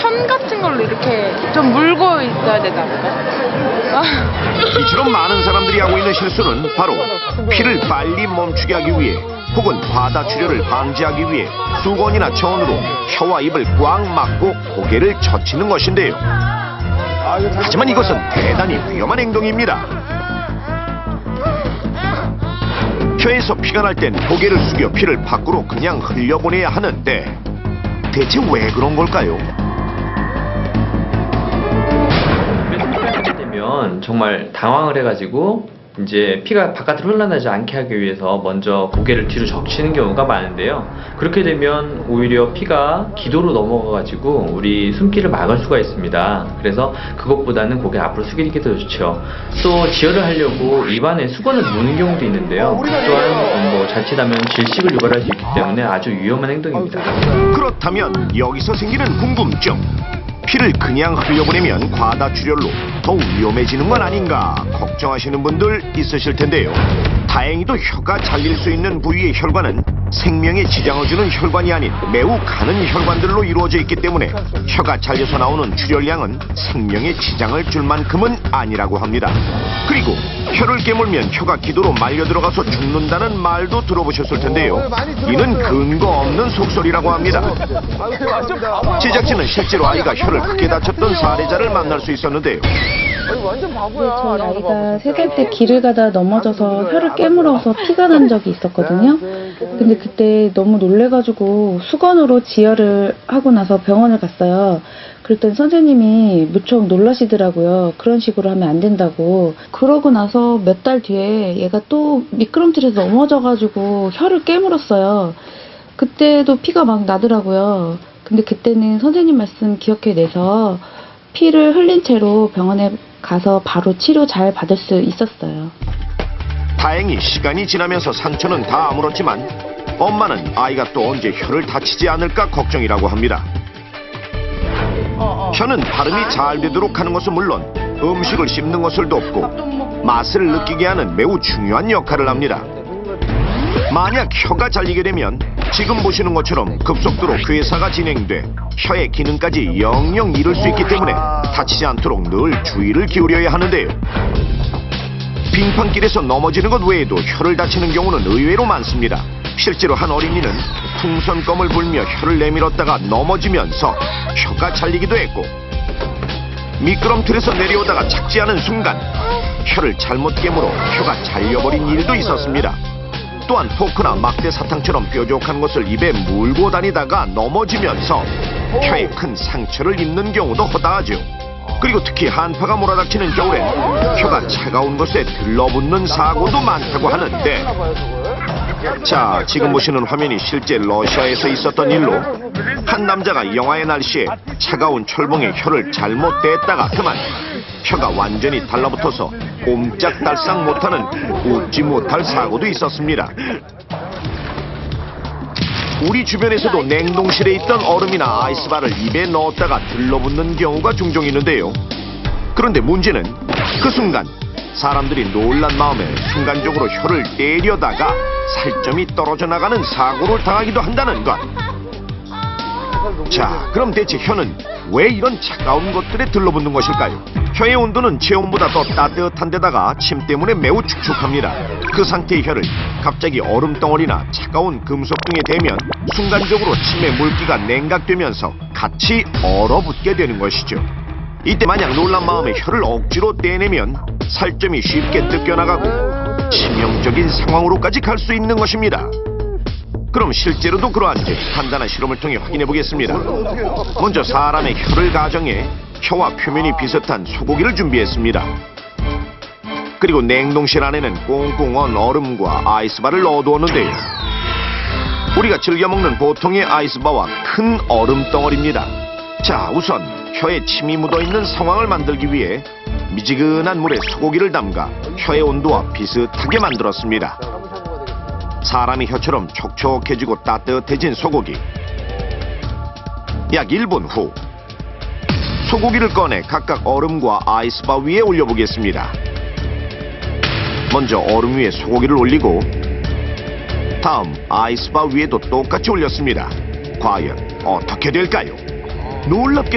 천 같은 걸로 이렇게 좀 물고 있어야 되지 않을까? 이처럼 많은 사람들이 하고 있는 실수는 바로 피를 빨리 멈추게 하기 위해 혹은 과다 출혈을 방지하기 위해 수건이나 천으로 혀와 입을 꽉 막고 고개를 젖히는 것인데요. 하지만 이것은 대단히 위험한 행동입니다. 혀에서 피가 날 땐 고개를 숙여 피를 밖으로 그냥 흘려보내야 하는데 대체 왜 그런 걸까요? 되면 정말 당황을 해가지고 이제 피가 바깥으로 흘러나지 않게 하기 위해서 먼저 고개를 뒤로 적시는 경우가 많은데요. 그렇게 되면 오히려 피가 기도로 넘어가가지고 우리 숨기를 막을 수가 있습니다. 그래서 그것보다는 고개 앞으로 숙이는 게 더 좋죠. 또 지혈을 하려고 입안에 수건을 무는 경우도 있는데요. 또한 자칫하면 질식을 유발할 수 있기 때문에 아주 위험한 행동입니다. 그렇다면 여기서 생기는 궁금증. 피를 그냥 흘려보내면 과다 출혈로 더 위험해지는 건 아닌가 걱정하시는 분들 있으실 텐데요. 다행히도 혀가 잘릴 수 있는 부위의 혈관은 생명에 지장을 주는 혈관이 아닌 매우 가는 혈관들로 이루어져 있기 때문에 혀가 잘려서 나오는 출혈량은 생명에 지장을 줄 만큼은 아니라고 합니다. 그리고 혀를 깨물면 혀가 기도로 말려 들어가서 죽는다는 말도 들어보셨을 텐데요. 이는 근거 없는 속설이라고 합니다. 제작진은 실제로 아이가 혀를 크게 다쳤던 사례자를 만날 수 있었는데요. 완전 바보야. 저희 아이가 3살 때 길을 가다 넘어져서 혀를 깨물어서 피가 난 적이 있었거든요. 근데 그때 너무 놀래가지고 수건으로 지혈을 하고 나서 병원을 갔어요. 그랬더니 선생님이 무척 놀라시더라고요. 그런 식으로 하면 안 된다고. 그러고 나서 몇 달 뒤에 얘가 또 미끄럼틀에서 넘어져가지고 혀를 깨물었어요. 그때도 피가 막 나더라고요. 근데 그때는 선생님 말씀 기억해내서 피를 흘린 채로 병원에 가서 바로 치료 잘 받을 수 있었어요. 다행히 시간이 지나면서 상처는 다 아물었지만 엄마는 아이가 또 언제 혀를 다치지 않을까 걱정이라고 합니다. 혀는 발음이 잘 되도록 하는 것은 물론 음식을 씹는 것을 돕고 맛을 느끼게 하는 매우 중요한 역할을 합니다. 만약 혀가 잘리게 되면 지금 보시는 것처럼 급속도로 괴사가 진행돼 혀의 기능까지 영영 잃을 수 있기 때문에 다치지 않도록 늘 주의를 기울여야 하는데요. 빙판길에서 넘어지는 것 외에도 혀를 다치는 경우는 의외로 많습니다. 실제로 한 어린이는 풍선껌을 불며 혀를 내밀었다가 넘어지면서 혀가 잘리기도 했고, 미끄럼틀에서 내려오다가 착지 않은 순간 혀를 잘못 깨물어 혀가 잘려버린 일도 있었습니다. 또한 포크나 막대 사탕처럼 뾰족한 것을 입에 물고 다니다가 넘어지면서 혀에 큰 상처를 입는 경우도 허다하죠. 그리고 특히 한파가 몰아닥치는 겨울엔 혀가 차가운 것에 들러붙는 사고도 많다고 하는데, 자, 지금 보시는 화면이 실제 러시아에서 있었던 일로 한 남자가 영하의 날씨에 차가운 철봉에 혀를 잘못 댔다가 그만 혀가 완전히 달라붙어서 옴짝달싹 못하는 웃지 못할 사고도 있었습니다. 우리 주변에서도 냉동실에 있던 얼음이나 아이스바를 입에 넣었다가 들러붙는 경우가 종종 있는데요. 그런데 문제는 그 순간 사람들이 놀란 마음에 순간적으로 혀를 때려다가 살점이 떨어져 나가는 사고를 당하기도 한다는 것. 자, 그럼 대체 혀는 왜 이런 차가운 것들에 들러붙는 것일까요? 혀의 온도는 체온보다 더 따뜻한 데다가 침 때문에 매우 축축합니다. 그 상태의 혀를 갑자기 얼음덩어리나 차가운 금속 등에 대면 순간적으로 침의 물기가 냉각되면서 같이 얼어붙게 되는 것이죠. 이때 만약 놀란 마음에 혀를 억지로 떼내면 살점이 쉽게 뜯겨나가고 치명적인 상황으로까지 갈 수 있는 것입니다. 그럼 실제로도 그러한지 간단한 실험을 통해 확인해 보겠습니다. 먼저 사람의 혀를 가정해 혀와 표면이 비슷한 소고기를 준비했습니다. 그리고 냉동실 안에는 꽁꽁 언 얼음과 아이스바를 넣어두었는데요. 우리가 즐겨 먹는 보통의 아이스바와 큰 얼음 덩어리입니다. 자, 우선 혀에 침이 묻어있는 상황을 만들기 위해 미지근한 물에 소고기를 담가 혀의 온도와 비슷하게 만들었습니다. 사람의 혀처럼 촉촉해지고 따뜻해진 소고기. 약 1분 후 소고기를 꺼내 각각 얼음과 아이스바 위에 올려보겠습니다. 먼저 얼음 위에 소고기를 올리고 다음 아이스바 위에도 똑같이 올렸습니다. 과연 어떻게 될까요? 놀랍게